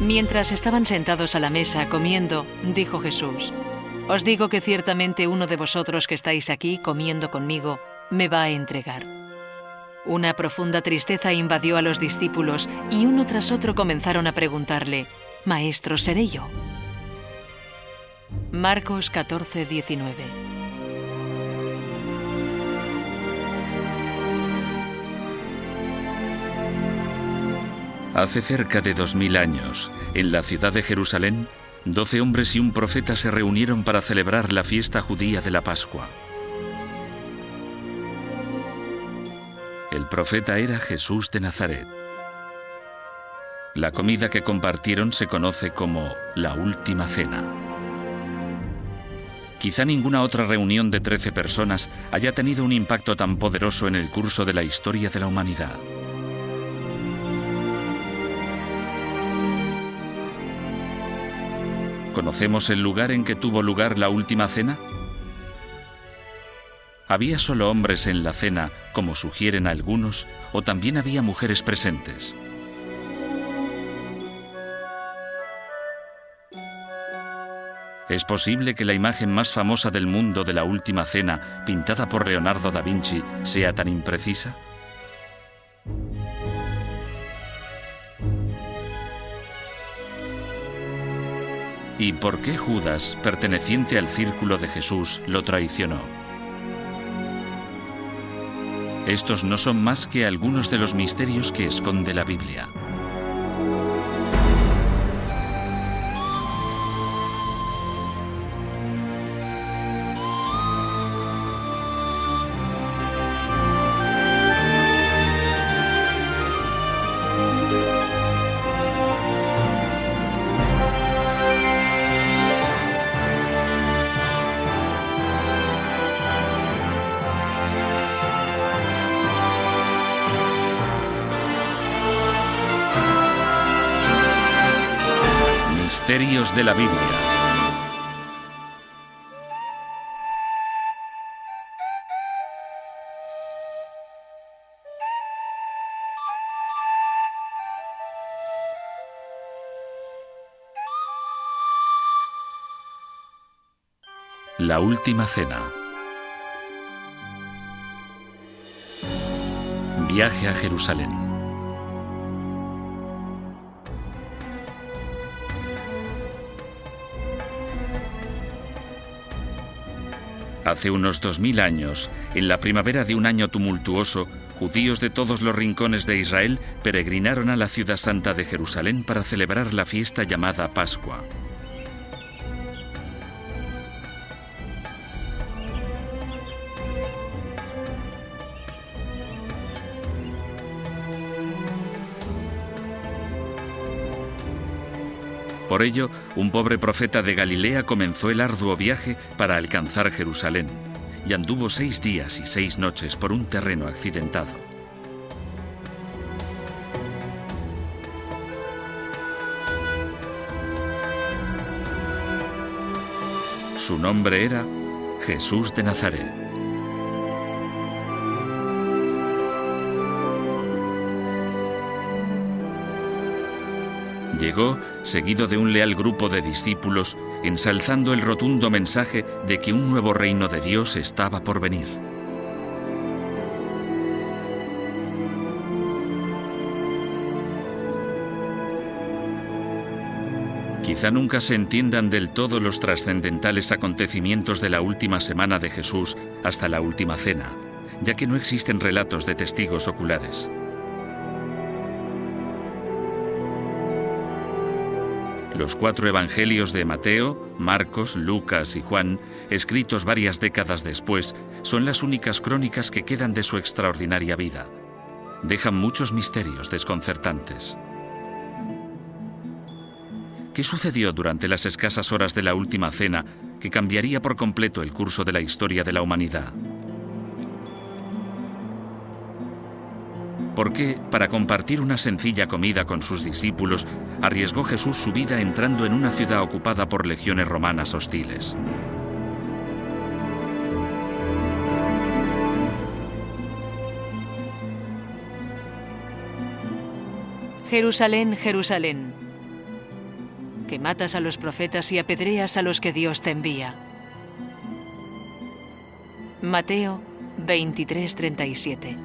Mientras estaban sentados a la mesa comiendo, dijo Jesús: «Os digo que ciertamente uno de vosotros que estáis aquí comiendo conmigo me va a entregar». Una profunda tristeza invadió a los discípulos y uno tras otro comenzaron a preguntarle: «Maestro, ¿seré yo?». Marcos 14:19. Hace cerca de 2000 años, en la ciudad de Jerusalén, 12 hombres y un profeta se reunieron para celebrar la fiesta judía de la Pascua. El profeta era Jesús de Nazaret. La comida que compartieron se conoce como la Última Cena. Quizá ninguna otra reunión de 13 personas haya tenido un impacto tan poderoso en el curso de la historia de la humanidad. ¿Conocemos el lugar en que tuvo lugar la Última Cena? ¿Había solo hombres en la cena, como sugieren algunos, o también había mujeres presentes? ¿Es posible que la imagen más famosa del mundo de la Última Cena, pintada por Leonardo da Vinci, sea tan imprecisa? ¿Y por qué Judas, perteneciente al círculo de Jesús, lo traicionó? Estos no son más que algunos de los misterios que esconde la Biblia. Misterios de la Biblia. La Última Cena. Viaje a Jerusalén. Hace unos 2000 años, en la primavera de un año tumultuoso, judíos de todos los rincones de Israel peregrinaron a la ciudad santa de Jerusalén para celebrar la fiesta llamada Pascua. Por ello, un pobre profeta de Galilea comenzó el arduo viaje para alcanzar Jerusalén, y anduvo 6 días y 6 noches por un terreno accidentado. Su nombre era Jesús de Nazaret. Llegó seguido de un leal grupo de discípulos, ensalzando el rotundo mensaje de que un nuevo reino de Dios estaba por venir. Quizá nunca se entiendan del todo los trascendentales acontecimientos de la última semana de Jesús hasta la Última Cena, ya que no existen relatos de testigos oculares. Los 4 evangelios de Mateo, Marcos, Lucas y Juan, escritos varias décadas después, son las únicas crónicas que quedan de su extraordinaria vida. Dejan muchos misterios desconcertantes. ¿Qué sucedió durante las escasas horas de la Última Cena que cambiaría por completo el curso de la historia de la humanidad? ¿Por qué, para compartir una sencilla comida con sus discípulos, arriesgó Jesús su vida entrando en una ciudad ocupada por legiones romanas hostiles? Jerusalén, Jerusalén, que matas a los profetas y apedreas a los que Dios te envía. Mateo 23:37.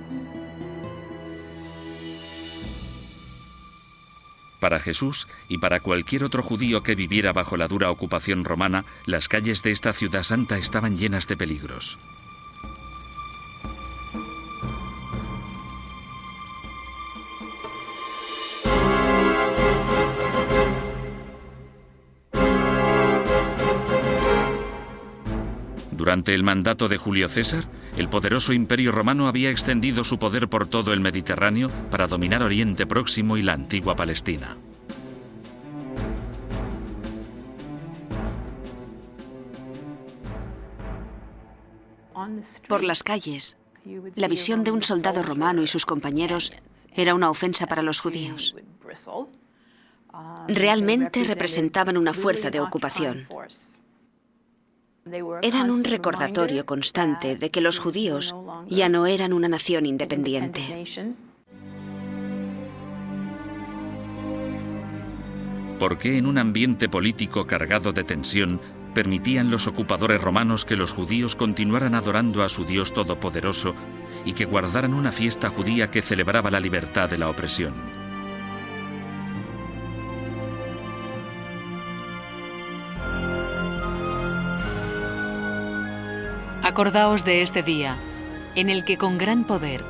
Para Jesús y para cualquier otro judío que viviera bajo la dura ocupación romana, las calles de esta ciudad santa estaban llenas de peligros. Durante el mandato de Julio César, el poderoso Imperio Romano había extendido su poder por todo el Mediterráneo para dominar Oriente Próximo y la antigua Palestina. Por las calles, la visión de un soldado romano y sus compañeros era una ofensa para los judíos. Realmente representaban una fuerza de ocupación. Eran un recordatorio constante de que los judíos ya no eran una nación independiente. ¿Por qué en un ambiente político cargado de tensión permitían los ocupadores romanos que los judíos continuaran adorando a su Dios Todopoderoso y que guardaran una fiesta judía que celebraba la libertad de la opresión? Acordaos de este día, en el que con gran poder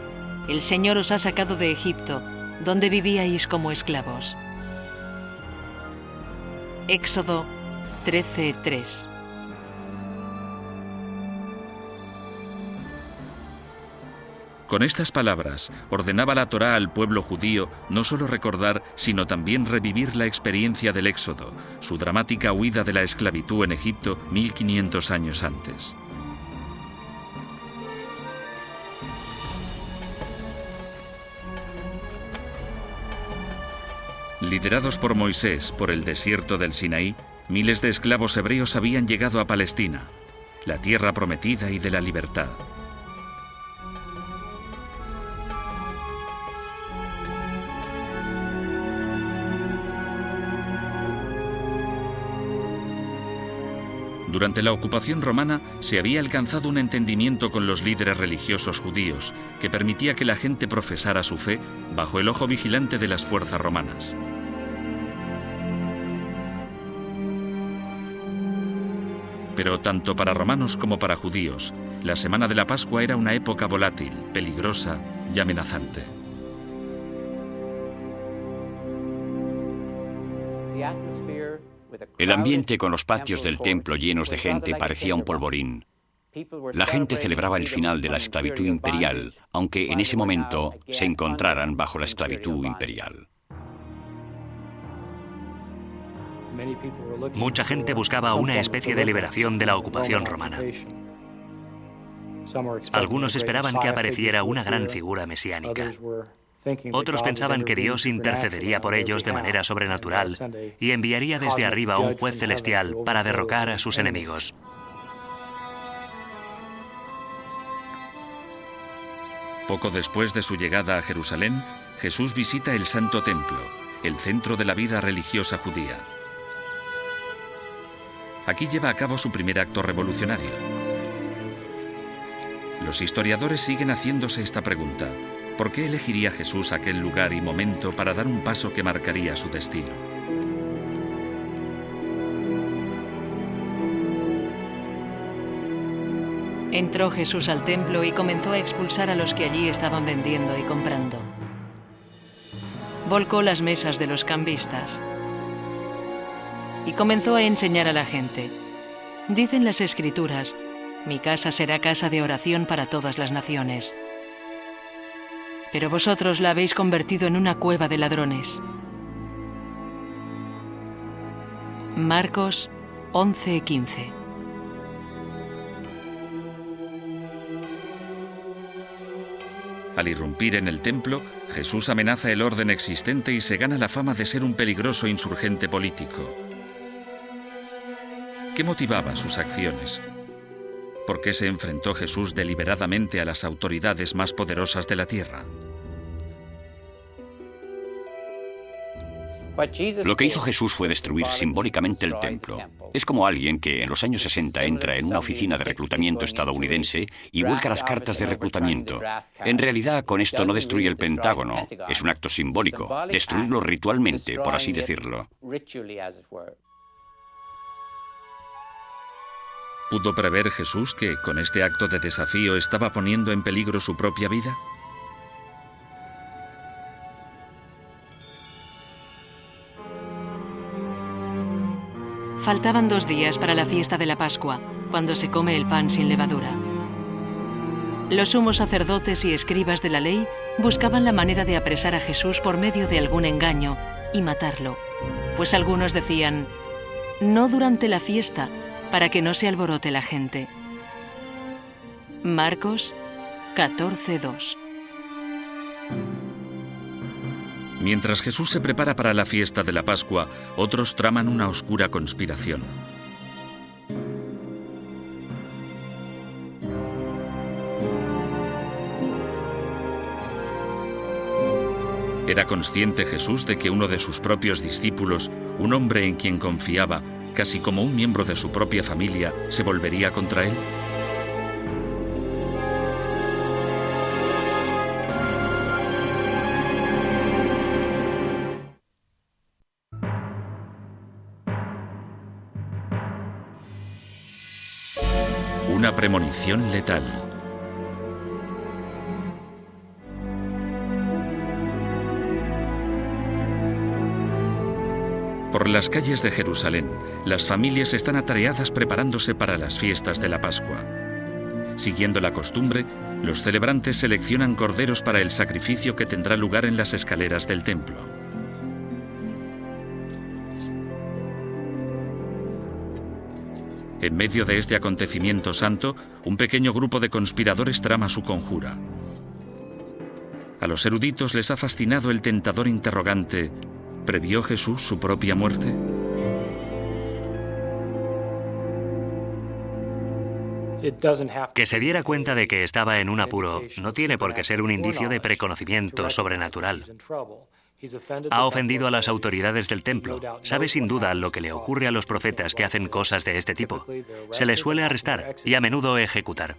el Señor os ha sacado de Egipto, donde vivíais como esclavos. Éxodo 13:3. Con estas palabras, ordenaba la Torá al pueblo judío no solo recordar, sino también revivir la experiencia del Éxodo, su dramática huida de la esclavitud en Egipto 1500 años antes. Liderados por Moisés por el desierto del Sinaí, miles de esclavos hebreos habían llegado a Palestina, la tierra prometida y de la libertad. Durante la ocupación romana se había alcanzado un entendimiento con los líderes religiosos judíos que permitía que la gente profesara su fe bajo el ojo vigilante de las fuerzas romanas. Pero tanto para romanos como para judíos, la semana de la Pascua era una época volátil, peligrosa y amenazante. El ambiente con los patios del templo llenos de gente parecía un polvorín. La gente celebraba el final de la esclavitud imperial, aunque en ese momento se encontraran bajo la esclavitud imperial. Mucha gente buscaba una especie de liberación de la ocupación romana. Algunos esperaban que apareciera una gran figura mesiánica. Otros pensaban que Dios intercedería por ellos de manera sobrenatural y enviaría desde arriba a un juez celestial para derrocar a sus enemigos. Poco después de su llegada a Jerusalén, Jesús visita el Santo Templo, el centro de la vida religiosa judía. Aquí lleva a cabo su primer acto revolucionario. Los historiadores siguen haciéndose esta pregunta: ¿por qué elegiría Jesús aquel lugar y momento para dar un paso que marcaría su destino? Entró Jesús al templo y comenzó a expulsar a los que allí estaban vendiendo y comprando. Volcó las mesas de los cambistas y comenzó a enseñar a la gente. Dicen las Escrituras: mi casa será casa de oración para todas las naciones. Pero vosotros la habéis convertido en una cueva de ladrones. Marcos 11:15. Al irrumpir en el templo, Jesús amenaza el orden existente y se gana la fama de ser un peligroso insurgente político. ¿Qué motivaba sus acciones? ¿Por qué se enfrentó Jesús deliberadamente a las autoridades más poderosas de la tierra? Lo que hizo Jesús fue destruir simbólicamente el templo. Es como alguien que en los años 60 entra en una oficina de reclutamiento estadounidense y vuelca las cartas de reclutamiento. En realidad, con esto no destruye el Pentágono. Es un acto simbólico, destruirlo ritualmente, por así decirlo. ¿Pudo prever Jesús que con este acto de desafío estaba poniendo en peligro su propia vida? Faltaban 2 días para la fiesta de la Pascua, cuando se come el pan sin levadura. Los sumos sacerdotes y escribas de la ley buscaban la manera de apresar a Jesús por medio de algún engaño y matarlo, pues algunos decían: no durante la fiesta, para que no se alborote la gente. Marcos 14:2. Mientras Jesús se prepara para la fiesta de la Pascua, otros traman una oscura conspiración. ¿Era consciente Jesús de que uno de sus propios discípulos, un hombre en quien confiaba, casi como un miembro de su propia familia, se volvería contra él? Una premonición letal. Por las calles de Jerusalén, las familias están atareadas preparándose para las fiestas de la Pascua. Siguiendo la costumbre, los celebrantes seleccionan corderos para el sacrificio que tendrá lugar en las escaleras del templo. En medio de este acontecimiento santo, un pequeño grupo de conspiradores trama su conjura. A los eruditos les ha fascinado el tentador interrogante: ¿previó Jesús su propia muerte? Que se diera cuenta de que estaba en un apuro no tiene por qué ser un indicio de preconocimiento sobrenatural. Ha ofendido a las autoridades del templo. Sabe sin duda lo que le ocurre a los profetas que hacen cosas de este tipo. Se les suele arrestar y a menudo ejecutar.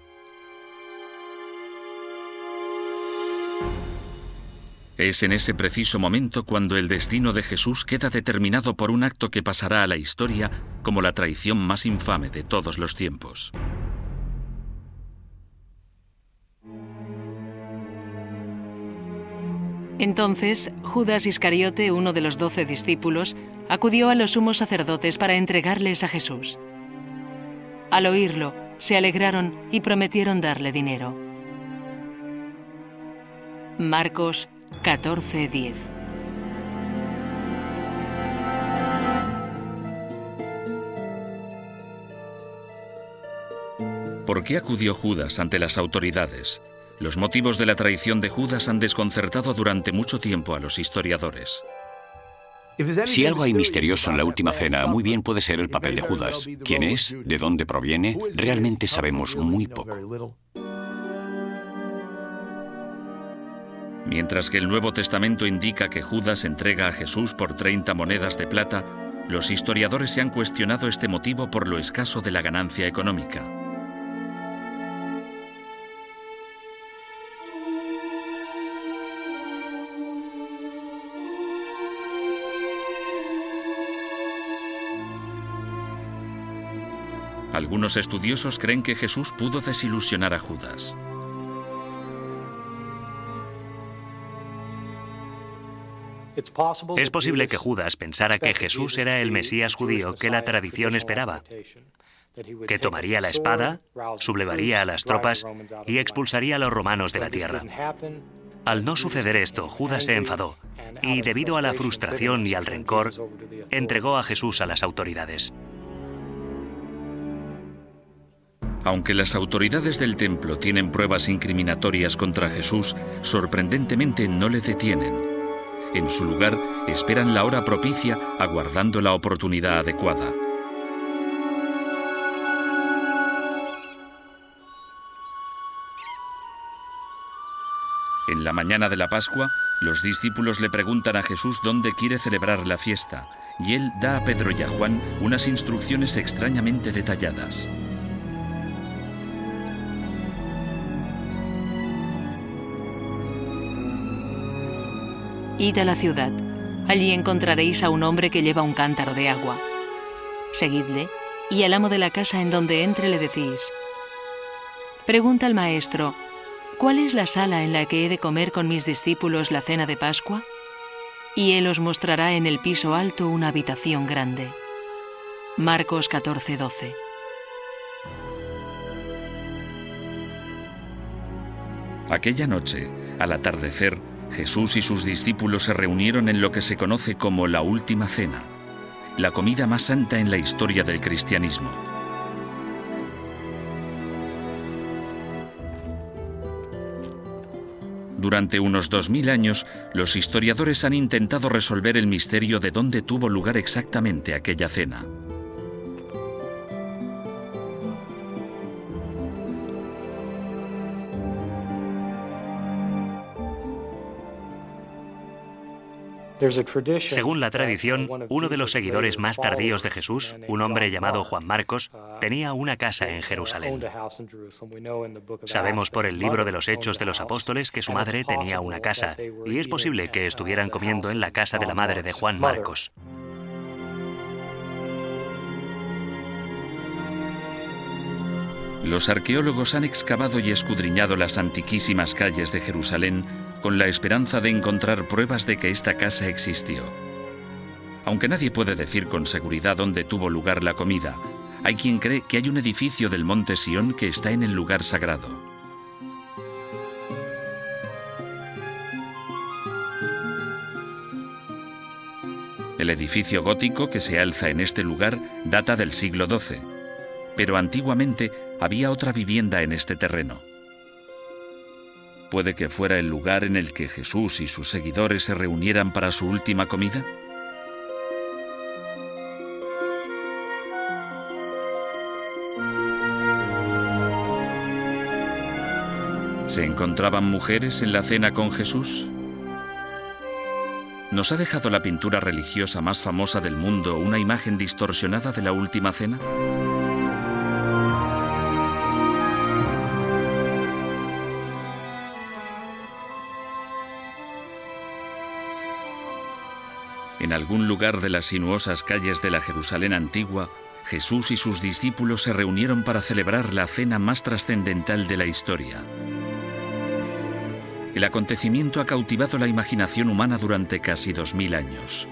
Es en ese preciso momento cuando el destino de Jesús queda determinado por un acto que pasará a la historia como la traición más infame de todos los tiempos. Entonces, Judas Iscariote, uno de los 12 discípulos, acudió a los sumos sacerdotes para entregarles a Jesús. Al oírlo, se alegraron y prometieron darle dinero. Marcos 14:10. ¿Por qué acudió Judas ante las autoridades? Los motivos de la traición de Judas han desconcertado durante mucho tiempo a los historiadores. Si algo hay misterioso en la última cena, muy bien puede ser el papel de Judas. ¿Quién es? ¿De dónde proviene? Realmente sabemos muy poco. Mientras que el Nuevo Testamento indica que Judas entrega a Jesús por 30 monedas de plata, los historiadores se han cuestionado este motivo por lo escaso de la ganancia económica. Algunos estudiosos creen que Jesús pudo desilusionar a Judas. Es posible que Judas pensara que Jesús era el Mesías judío que la tradición esperaba, que tomaría la espada, sublevaría a las tropas y expulsaría a los romanos de la tierra. Al no suceder esto, Judas se enfadó y, debido a la frustración y al rencor, entregó a Jesús a las autoridades. Aunque las autoridades del templo tienen pruebas incriminatorias contra Jesús, sorprendentemente no le detienen. En su lugar, esperan la hora propicia, aguardando la oportunidad adecuada. En la mañana de la Pascua, los discípulos le preguntan a Jesús dónde quiere celebrar la fiesta, y él da a Pedro y a Juan unas instrucciones extrañamente detalladas. Id a la ciudad. Allí encontraréis a un hombre que lleva un cántaro de agua. Seguidle, y al amo de la casa en donde entre le decís: pregunta al maestro, ¿cuál es la sala en la que he de comer con mis discípulos la cena de Pascua? Y él os mostrará en el piso alto una habitación grande. Marcos 14:12. Aquella noche, al atardecer, Jesús y sus discípulos se reunieron en lo que se conoce como la Última Cena, la comida más santa en la historia del cristianismo. Durante unos 2000 años, los historiadores han intentado resolver el misterio de dónde tuvo lugar exactamente aquella cena. Según la tradición, uno de los seguidores más tardíos de Jesús, un hombre llamado Juan Marcos, tenía una casa en Jerusalén. Sabemos por el libro de los Hechos de los Apóstoles que su madre tenía una casa, y es posible que estuvieran comiendo en la casa de la madre de Juan Marcos. Los arqueólogos han excavado y escudriñado las antiquísimas calles de Jerusalén con la esperanza de encontrar pruebas de que esta casa existió. Aunque nadie puede decir con seguridad dónde tuvo lugar la comida, hay quien cree que hay un edificio del monte Sión que está en el lugar sagrado. El edificio gótico que se alza en este lugar data del siglo XII, pero antiguamente había otra vivienda en este terreno. ¿Puede que fuera el lugar en el que Jesús y sus seguidores se reunieran para su última comida? ¿Se encontraban mujeres en la cena con Jesús? ¿Nos ha dejado la pintura religiosa más famosa del mundo una imagen distorsionada de la última cena? En algún lugar de las sinuosas calles de la Jerusalén antigua, Jesús y sus discípulos se reunieron para celebrar la cena más trascendental de la historia. El acontecimiento ha cautivado la imaginación humana durante casi 2000 años.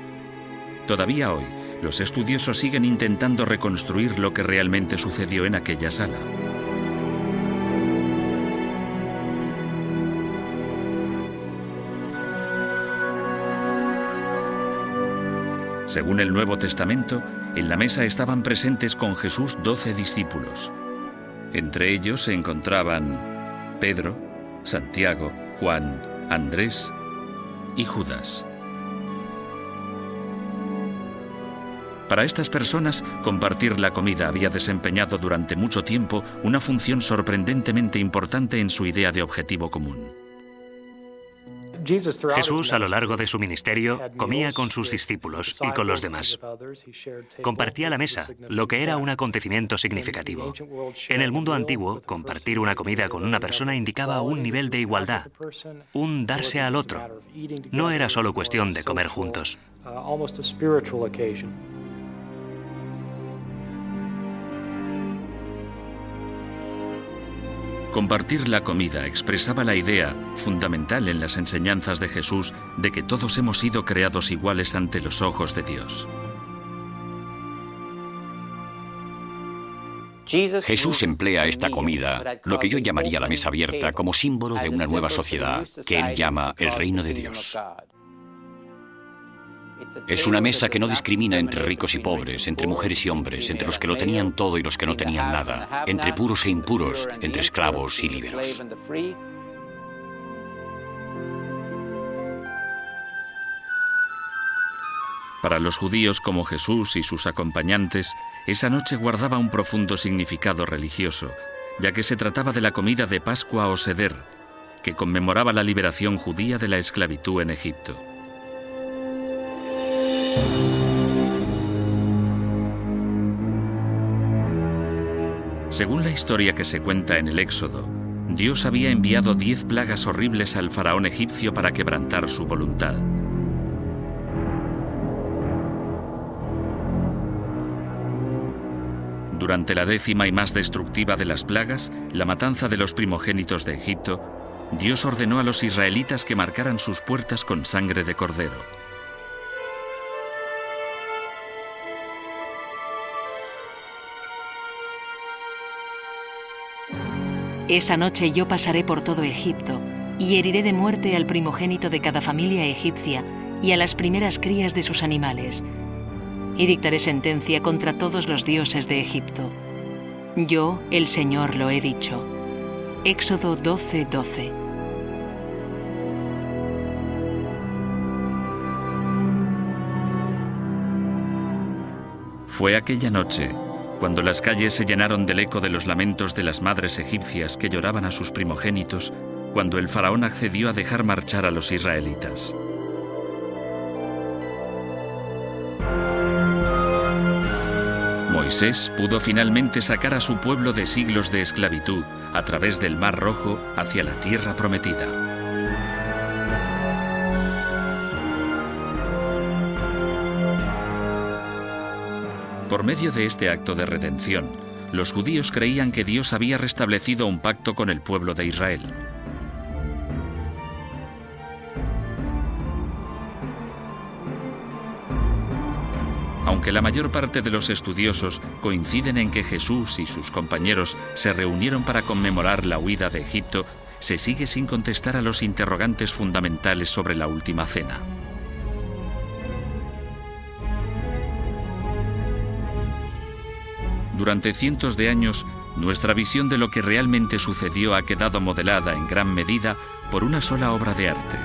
Todavía hoy, los estudiosos siguen intentando reconstruir lo que realmente sucedió en aquella sala. Según el Nuevo Testamento, en la mesa estaban presentes con Jesús 12 discípulos. Entre ellos se encontraban Pedro, Santiago, Juan, Andrés y Judas. Para estas personas, compartir la comida había desempeñado durante mucho tiempo una función sorprendentemente importante en su idea de objetivo común. Jesús, a lo largo de su ministerio, comía con sus discípulos y con los demás. Compartía la mesa, lo que era un acontecimiento significativo. En el mundo antiguo, compartir una comida con una persona indicaba un nivel de igualdad, un darse al otro. No era solo cuestión de comer juntos. Compartir la comida expresaba la idea, fundamental en las enseñanzas de Jesús, de que todos hemos sido creados iguales ante los ojos de Dios. Jesús emplea esta comida, lo que yo llamaría la mesa abierta, como símbolo de una nueva sociedad, que él llama el reino de Dios. Es una mesa que no discrimina entre ricos y pobres, entre mujeres y hombres, entre los que lo tenían todo y los que no tenían nada, entre puros e impuros, entre esclavos y liberos. Para los judíos como Jesús y sus acompañantes, esa noche guardaba un profundo significado religioso, ya que se trataba de la comida de Pascua o Seder, que conmemoraba la liberación judía de la esclavitud en Egipto. Según la historia que se cuenta en el Éxodo, Dios había enviado 10 plagas horribles al faraón egipcio para quebrantar su voluntad. Durante la 10ª y más destructiva de las plagas, la matanza de los primogénitos de Egipto, Dios ordenó a los israelitas que marcaran sus puertas con sangre de cordero. Esa noche yo pasaré por todo Egipto y heriré de muerte al primogénito de cada familia egipcia y a las primeras crías de sus animales, y dictaré sentencia contra todos los dioses de Egipto. Yo, el Señor, lo he dicho. Éxodo 12:12. Fue aquella noche cuando las calles se llenaron del eco de los lamentos de las madres egipcias que lloraban a sus primogénitos, cuando el faraón accedió a dejar marchar a los israelitas. Moisés pudo finalmente sacar a su pueblo de siglos de esclavitud a través del Mar Rojo hacia la tierra prometida. Por medio de este acto de redención, los judíos creían que Dios había restablecido un pacto con el pueblo de Israel. Aunque la mayor parte de los estudiosos coinciden en que Jesús y sus compañeros se reunieron para conmemorar la huida de Egipto, se sigue sin contestar a los interrogantes fundamentales sobre la última cena. Durante cientos de años, nuestra visión de lo que realmente sucedió ha quedado modelada en gran medida por una sola obra de arte.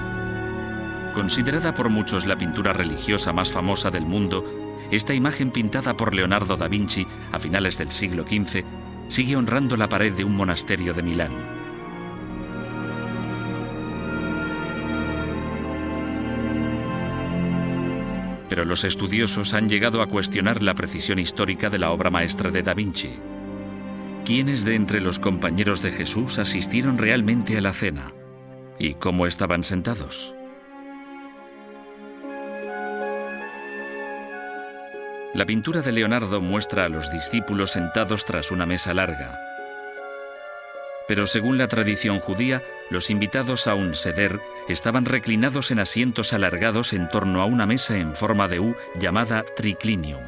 Considerada por muchos la pintura religiosa más famosa del mundo, esta imagen pintada por Leonardo da Vinci a finales del siglo XV sigue honrando la pared de un monasterio de Milán. Pero los estudiosos han llegado a cuestionar la precisión histórica de la obra maestra de Da Vinci. ¿Quiénes de entre los compañeros de Jesús asistieron realmente a la cena? ¿Y cómo estaban sentados? La pintura de Leonardo muestra a los discípulos sentados tras una mesa larga. Pero según la tradición judía, los invitados a un seder estaban reclinados en asientos alargados en torno a una mesa en forma de U llamada triclinium.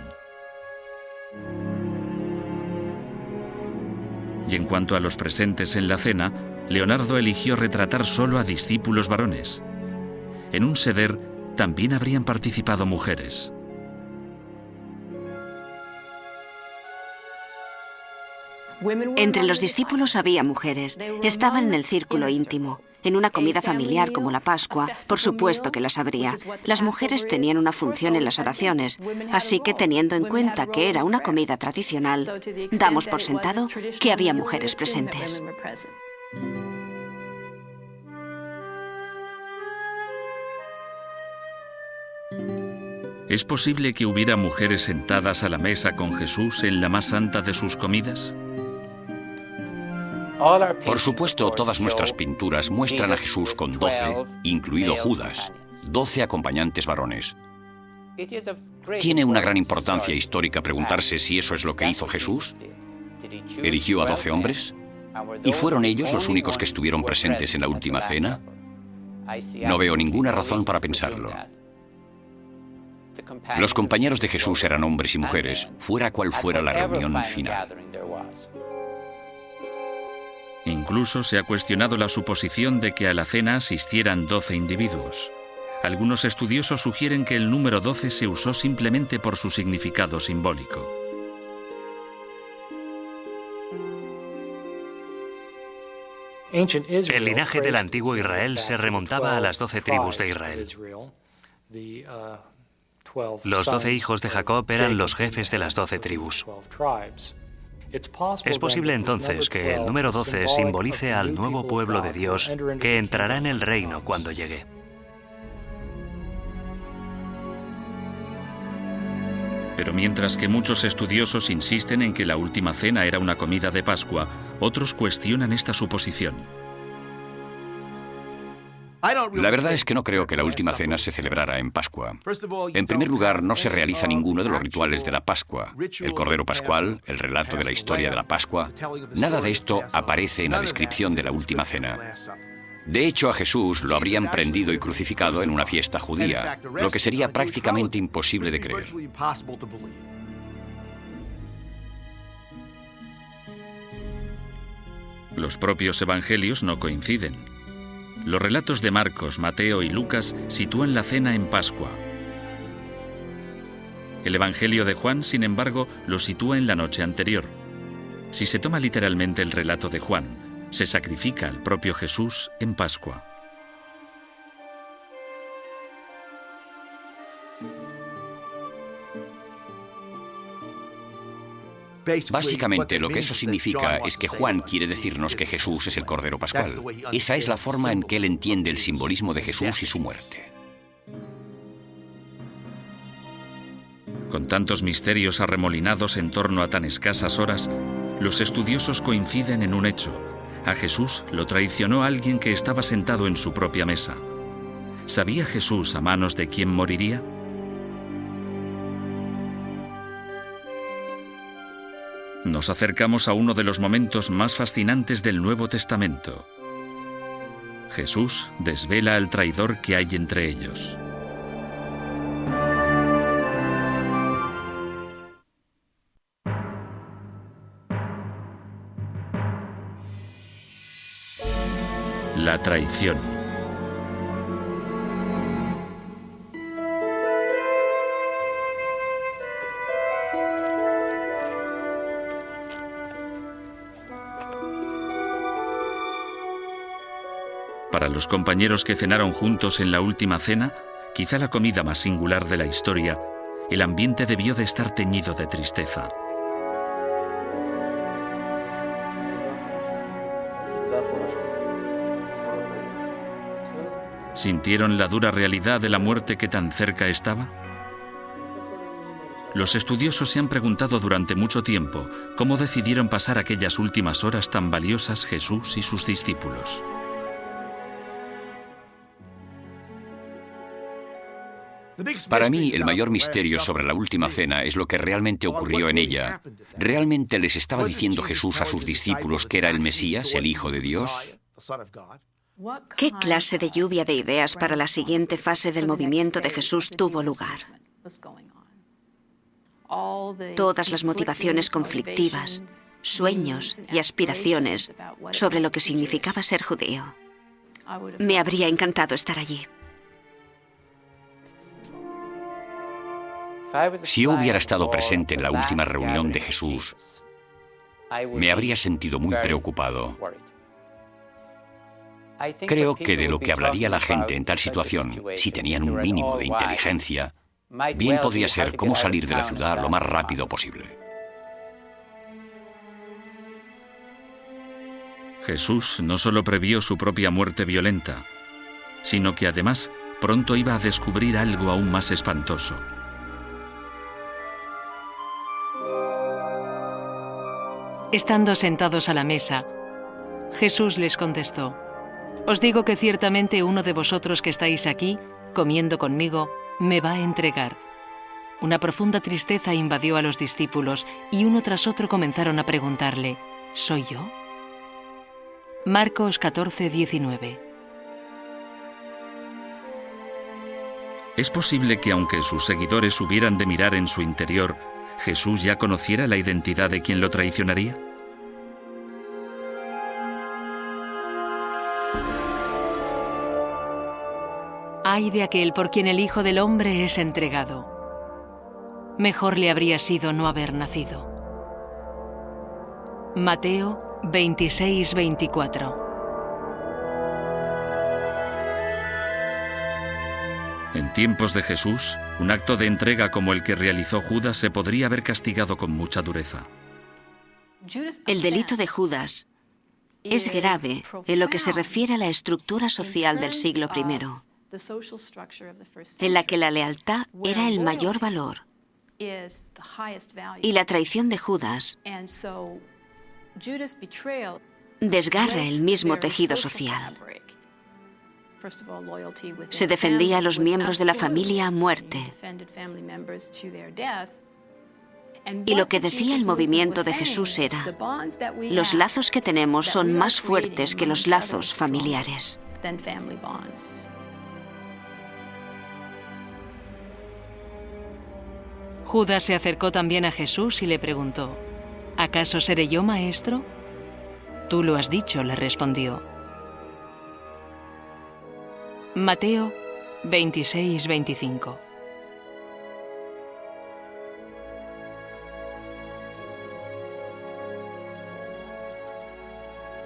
Y en cuanto a los presentes en la cena, Leonardo eligió retratar solo a discípulos varones. En un seder también habrían participado mujeres. Entre los discípulos había mujeres. Estaban en el círculo íntimo. En una comida familiar como la Pascua, por supuesto que las habría. Las mujeres tenían una función en las oraciones, así que teniendo en cuenta que era una comida tradicional, damos por sentado que había mujeres presentes. ¿Es posible que hubiera mujeres sentadas a la mesa con Jesús en la más santa de sus comidas? Por supuesto, todas nuestras pinturas muestran a Jesús con 12, incluido Judas, 12 acompañantes varones. Tiene una gran importancia histórica preguntarse si eso es lo que hizo Jesús. ¿Eligió a 12 hombres? ¿Y fueron ellos los únicos que estuvieron presentes en la última cena? No veo ninguna razón para pensarlo. Los compañeros de Jesús eran hombres y mujeres, fuera cual fuera la reunión final. Incluso se ha cuestionado la suposición de que a la cena asistieran 12 individuos. Algunos estudiosos sugieren que el número 12 se usó simplemente por su significado simbólico. El linaje del antiguo Israel se remontaba a las 12 tribus de Israel. Los 12 hijos de Jacob eran los jefes de las 12 tribus. Es posible entonces que el número 12 simbolice al nuevo pueblo de Dios que entrará en el reino cuando llegue. Pero mientras que muchos estudiosos insisten en que la última cena era una comida de Pascua, otros cuestionan esta suposición. La verdad es que no creo que la última cena se celebrara en Pascua. En primer lugar, no se realiza ninguno de los rituales de la Pascua. El Cordero Pascual, el relato de la historia de la Pascua, nada de esto aparece en la descripción de la última cena. De hecho, a Jesús lo habrían prendido y crucificado en una fiesta judía, lo que sería prácticamente imposible de creer. Los propios evangelios no coinciden. Los relatos de Marcos, Mateo y Lucas sitúan la cena en Pascua. El Evangelio de Juan, sin embargo, lo sitúa en la noche anterior. Si se toma literalmente el relato de Juan, se sacrifica al propio Jesús en Pascua. Básicamente, lo que eso significa es que Juan quiere decirnos que Jesús es el Cordero Pascual. Esa es la forma en que él entiende el simbolismo de Jesús y su muerte. Con tantos misterios arremolinados en torno a tan escasas horas, los estudiosos coinciden en un hecho. A Jesús lo traicionó alguien que estaba sentado en su propia mesa. ¿Sabía Jesús a manos de quién moriría? Nos acercamos a uno de los momentos más fascinantes del Nuevo Testamento. Jesús desvela al traidor que hay entre ellos. La traición. Para los compañeros que cenaron juntos en la última cena, quizá la comida más singular de la historia, el ambiente debió de estar teñido de tristeza. ¿Sintieron la dura realidad de la muerte que tan cerca estaba? Los estudiosos se han preguntado durante mucho tiempo cómo decidieron pasar aquellas últimas horas tan valiosas Jesús y sus discípulos. Para mí, el mayor misterio sobre la última cena es lo que realmente ocurrió en ella. ¿Realmente les estaba diciendo Jesús a sus discípulos que era el Mesías, el Hijo de Dios? ¿Qué clase de lluvia de ideas para la siguiente fase del movimiento de Jesús tuvo lugar? Todas las motivaciones conflictivas, sueños y aspiraciones sobre lo que significaba ser judío. Me habría encantado estar allí. Si yo hubiera estado presente en la última reunión de Jesús, me habría sentido muy preocupado. Creo que de lo que hablaría la gente en tal situación, si tenían un mínimo de inteligencia, bien podría ser cómo salir de la ciudad lo más rápido posible. Jesús no solo previó su propia muerte violenta, sino que además pronto iba a descubrir algo aún más espantoso. Estando sentados a la mesa, Jesús les contestó: Os digo que ciertamente uno de vosotros que estáis aquí, comiendo conmigo, me va a entregar. Una profunda tristeza invadió a los discípulos y uno tras otro comenzaron a preguntarle: ¿Soy yo? Marcos 14:19. ¿Es posible que aunque sus seguidores hubieran de mirar en su interior, Jesús ya conociera la identidad de quien lo traicionaría? Ay de aquel por quien el Hijo del Hombre es entregado. Mejor le habría sido no haber nacido. Mateo 26:24. En tiempos de Jesús, un acto de entrega como el que realizó Judas se podría haber castigado con mucha dureza. El delito de Judas es grave en lo que se refiere a la estructura social del siglo I, en la que la lealtad era el mayor valor. Y la traición de Judas desgarra el mismo tejido social. Se defendía a los miembros de la familia a muerte. Y lo que decía el movimiento de Jesús era: los lazos que tenemos son más fuertes que los lazos familiares. Judas se acercó también a Jesús y le preguntó: ¿acaso seré yo maestro? Tú lo has dicho, le respondió. Mateo 26-25.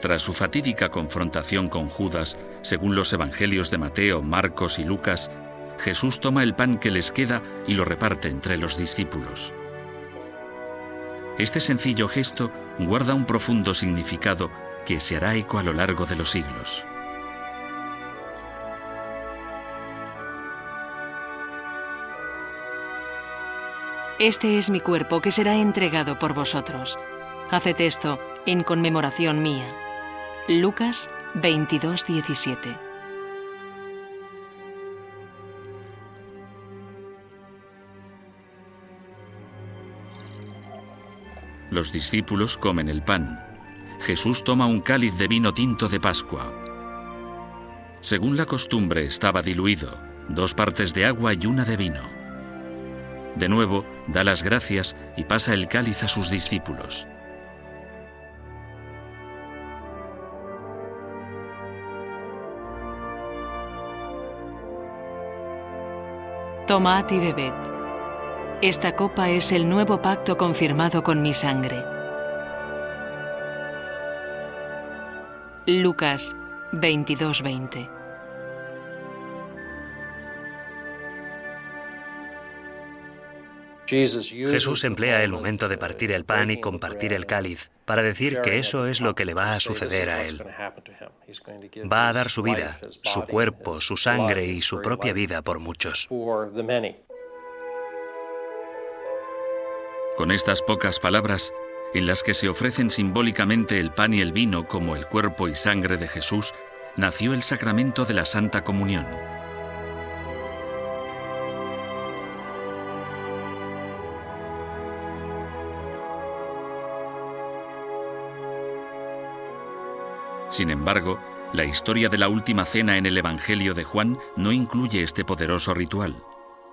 Tras su fatídica confrontación con Judas, según los evangelios de Mateo, Marcos y Lucas, Jesús toma el pan que les queda y lo reparte entre los discípulos. Este sencillo gesto guarda un profundo significado que se hará eco a lo largo de los siglos. Este es mi cuerpo que será entregado por vosotros. Haced esto en conmemoración mía. Lucas 22:17. Los discípulos comen el pan. Jesús toma un cáliz de vino tinto de Pascua. Según la costumbre, estaba diluido, 2 partes de agua y 1 de vino. De nuevo, da las gracias y pasa el cáliz a sus discípulos. Tomad y bebed. Esta copa es el nuevo pacto confirmado con mi sangre. Lucas 22:20. Jesús emplea el momento de partir el pan y compartir el cáliz para decir que eso es lo que le va a suceder a él. Va a dar su vida, su cuerpo, su sangre y su propia vida por muchos. Con estas pocas palabras, en las que se ofrecen simbólicamente el pan y el vino como el cuerpo y sangre de Jesús, nació el sacramento de la Santa Comunión. Sin embargo, la historia de la última cena en el Evangelio de Juan no incluye este poderoso ritual.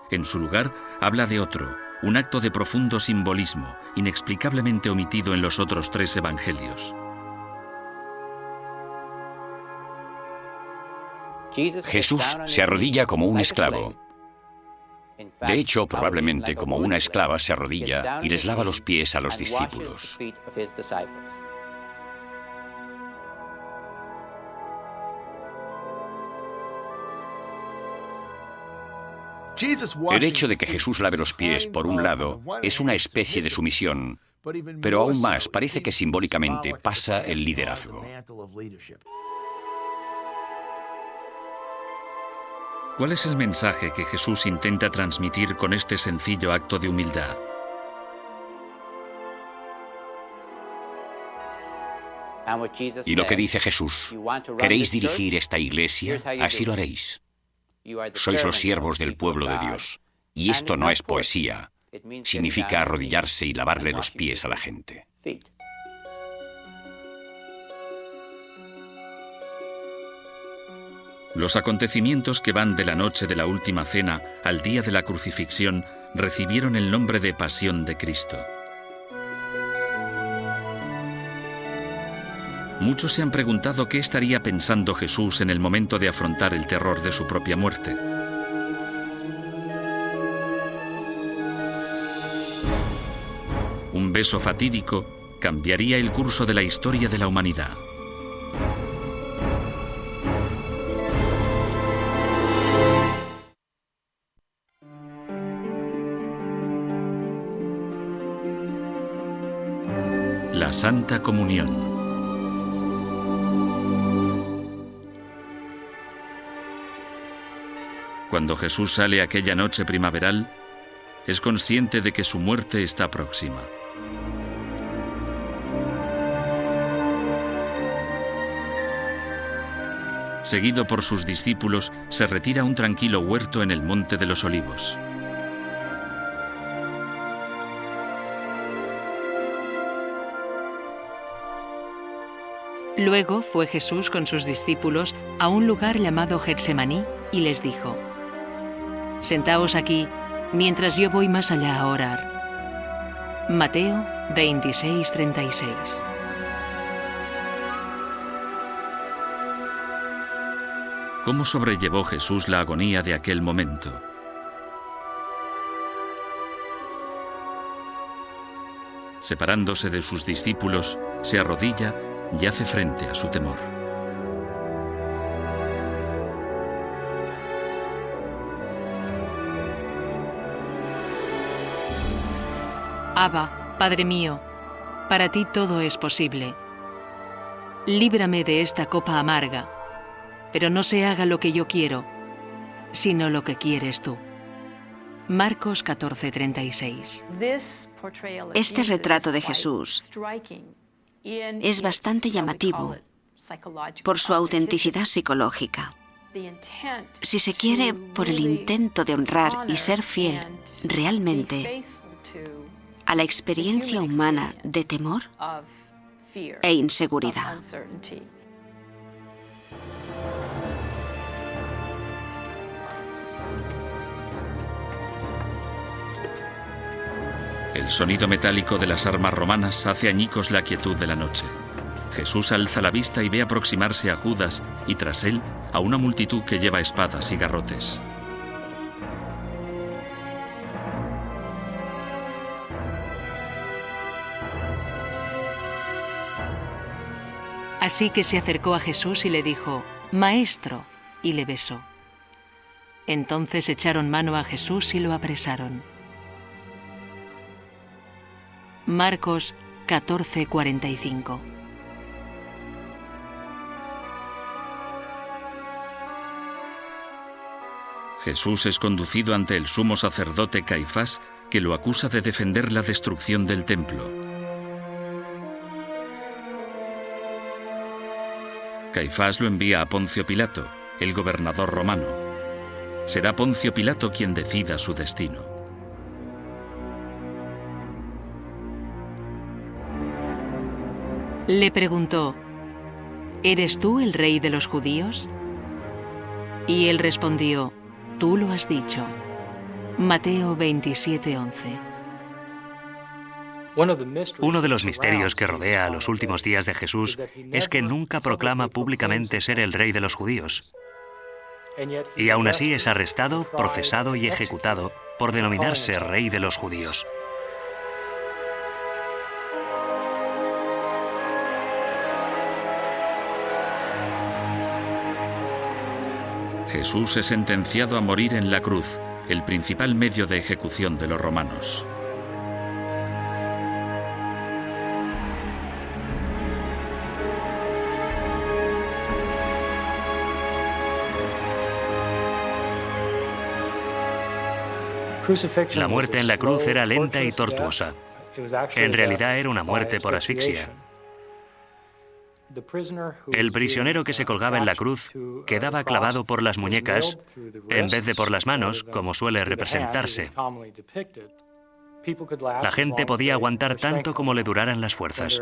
En su lugar, habla de otro, un acto de profundo simbolismo, inexplicablemente omitido en los otros 3 evangelios. Jesús se arrodilla como un esclavo. De hecho, probablemente como una esclava se arrodilla y les lava los pies a los discípulos. El hecho de que Jesús lave los pies, por un lado, es una especie de sumisión, pero aún más parece que simbólicamente pasa el liderazgo. ¿Cuál es el mensaje que Jesús intenta transmitir con este sencillo acto de humildad? Y lo que dice Jesús: ¿queréis dirigir esta iglesia? Así lo haréis. Sois los siervos del pueblo de Dios. Y esto no es poesía. Significa arrodillarse y lavarle los pies a la gente. Los acontecimientos que van de la noche de la última cena al día de la crucifixión recibieron el nombre de Pasión de Cristo. Muchos se han preguntado qué estaría pensando Jesús en el momento de afrontar el terror de su propia muerte. Un beso fatídico cambiaría el curso de la historia de la humanidad. La Santa Comunión. Cuando Jesús sale aquella noche primaveral, es consciente de que su muerte está próxima. Seguido por sus discípulos, se retira a un tranquilo huerto en el Monte de los Olivos. Luego fue Jesús con sus discípulos a un lugar llamado Getsemaní y les dijo: «Sentaos aquí, mientras yo voy más allá a orar». Mateo 26:36. ¿Cómo sobrellevó Jesús la agonía de aquel momento? Separándose de sus discípulos, se arrodilla y hace frente a su temor. Abba, Padre mío, para ti todo es posible. Líbrame de esta copa amarga, pero no se haga lo que yo quiero, sino lo que quieres tú. Marcos 14:36. Este retrato de Jesús es bastante llamativo por su autenticidad psicológica. Si se quiere, por el intento de honrar y ser fiel realmente a la experiencia humana de temor e inseguridad. El sonido metálico de las armas romanas hace añicos la quietud de la noche. Jesús alza la vista y ve aproximarse a Judas y tras él a una multitud que lleva espadas y garrotes. Así que se acercó a Jesús y le dijo: «Maestro», y le besó. Entonces echaron mano a Jesús y lo apresaron. Marcos 14:45. Jesús es conducido ante el sumo sacerdote Caifás, que lo acusa de defender la destrucción del templo. Caifás lo envía a Poncio Pilato, el gobernador romano. Será Poncio Pilato quien decida su destino. Le preguntó: «¿Eres tú el rey de los judíos?». Y él respondió: «Tú lo has dicho». Mateo 27:11. Uno de los misterios que rodea a los últimos días de Jesús es que nunca proclama públicamente ser el rey de los judíos. Y aún así es arrestado, procesado y ejecutado por denominarse rey de los judíos. Jesús es sentenciado a morir en la cruz, el principal medio de ejecución de los romanos. La muerte en la cruz era lenta y tortuosa. En realidad era una muerte por asfixia. El prisionero que se colgaba en la cruz quedaba clavado por las muñecas en vez de por las manos, como suele representarse. La gente podía aguantar tanto como le duraran las fuerzas.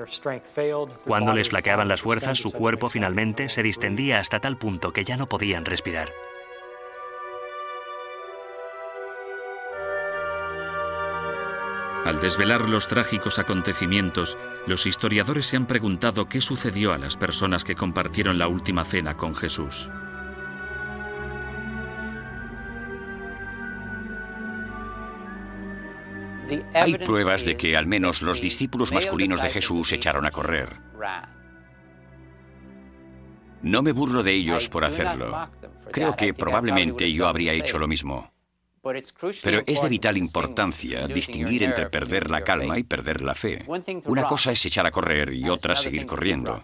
Cuando les flaqueaban las fuerzas, su cuerpo finalmente se distendía hasta tal punto que ya no podían respirar. Al desvelar los trágicos acontecimientos, los historiadores se han preguntado qué sucedió a las personas que compartieron la última cena con Jesús. Hay pruebas de que al menos los discípulos masculinos de Jesús echaron a correr. No me burlo de ellos por hacerlo. Creo que probablemente yo habría hecho lo mismo. Pero es de vital importancia distinguir entre perder la calma y perder la fe. Una cosa es echar a correr y otra seguir corriendo.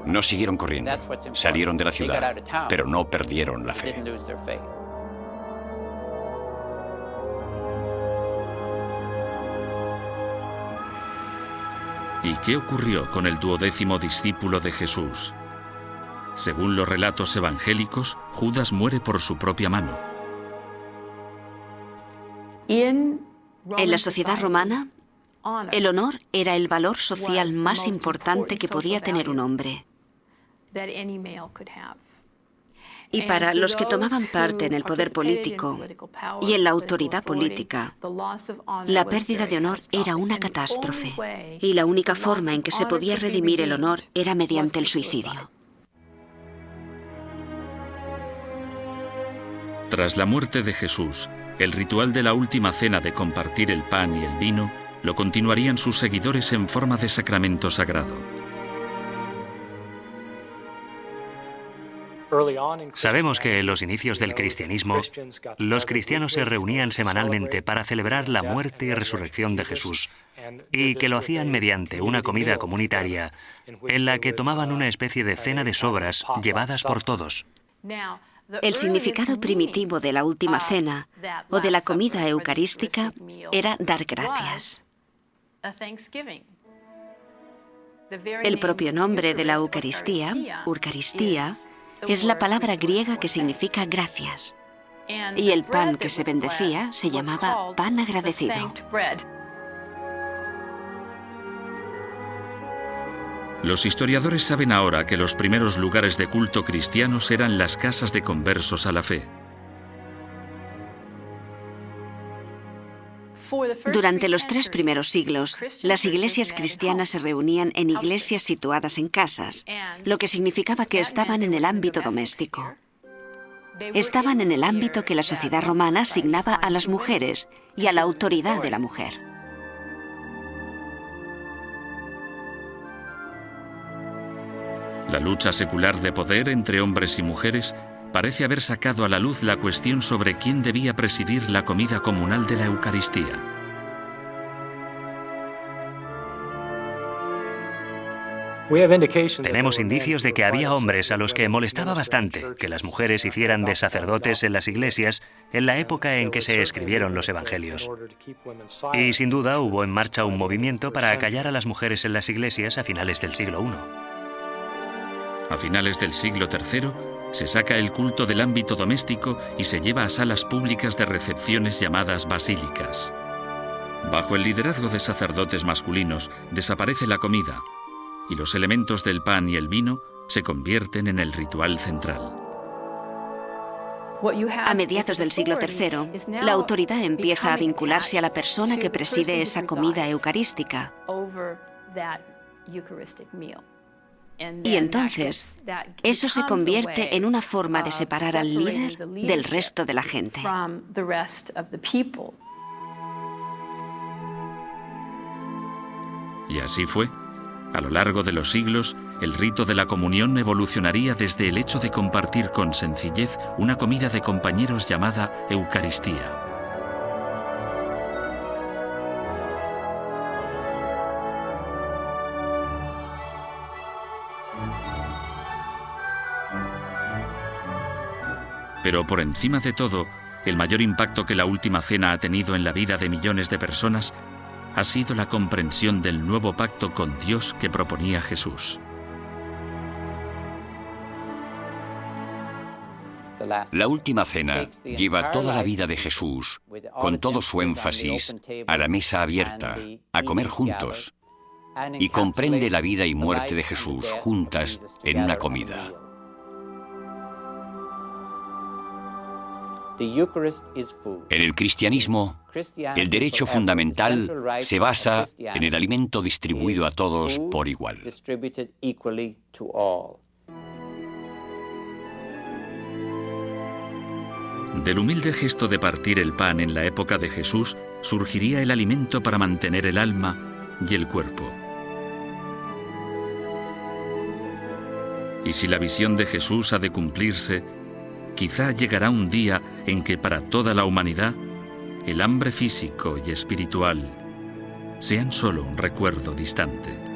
No siguieron corriendo, salieron de la ciudad, pero no perdieron la fe. ¿Y qué ocurrió con el 12º discípulo de Jesús? Según los relatos evangélicos, Judas muere por su propia mano. En la sociedad romana, el honor era el valor social más importante que podía tener un hombre. Y para los que tomaban parte en el poder político y en la autoridad política, la pérdida de honor era una catástrofe. Y la única forma en que se podía redimir el honor era mediante el suicidio. Tras la muerte de Jesús, el ritual de la última cena de compartir el pan y el vino lo continuarían sus seguidores en forma de sacramento sagrado. Sabemos que en los inicios del cristianismo, los cristianos se reunían semanalmente para celebrar la muerte y resurrección de Jesús, y que lo hacían mediante una comida comunitaria en la que tomaban una especie de cena de sobras llevadas por todos. El significado primitivo de la última cena o de la comida eucarística era dar gracias. El propio nombre de la Eucaristía, Eucaristía, es la palabra griega que significa gracias. Y el pan que se bendecía se llamaba pan agradecido. Los historiadores saben ahora que los primeros lugares de culto cristianos eran las casas de conversos a la fe. Durante los 3 primeros siglos, las iglesias cristianas se reunían en iglesias situadas en casas, lo que significaba que estaban en el ámbito doméstico. Estaban en el ámbito que la sociedad romana asignaba a las mujeres y a la autoridad de la mujer. La lucha secular de poder entre hombres y mujeres parece haber sacado a la luz la cuestión sobre quién debía presidir la comida comunal de la Eucaristía. Tenemos indicios de que había hombres a los que molestaba bastante que las mujeres hicieran de sacerdotes en las iglesias en la época en que se escribieron los evangelios. Y sin duda hubo en marcha un movimiento para acallar a las mujeres en las iglesias a finales del siglo I. A finales del siglo III, se saca el culto del ámbito doméstico y se lleva a salas públicas de recepciones llamadas basílicas. Bajo el liderazgo de sacerdotes masculinos, desaparece la comida y los elementos del pan y el vino se convierten en el ritual central. A mediados del siglo III, la autoridad empieza a vincularse a la persona que preside esa comida eucarística. Y entonces, eso se convierte en una forma de separar al líder del resto de la gente. Y así fue. A lo largo de los siglos, el rito de la comunión evolucionaría desde el hecho de compartir con sencillez una comida de compañeros llamada Eucaristía. Pero por encima de todo, el mayor impacto que la última cena ha tenido en la vida de millones de personas ha sido la comprensión del nuevo pacto con Dios que proponía Jesús. La última cena lleva toda la vida de Jesús, con todo su énfasis, a la mesa abierta, a comer juntos, y comprende la vida y muerte de Jesús juntas en una comida. En el cristianismo, el derecho fundamental se basa en el alimento distribuido a todos por igual. Del humilde gesto de partir el pan en la época de Jesús surgiría el alimento para mantener el alma y el cuerpo. Y si la visión de Jesús ha de cumplirse, quizá llegará un día en que para toda la humanidad el hambre físico y espiritual sean solo un recuerdo distante.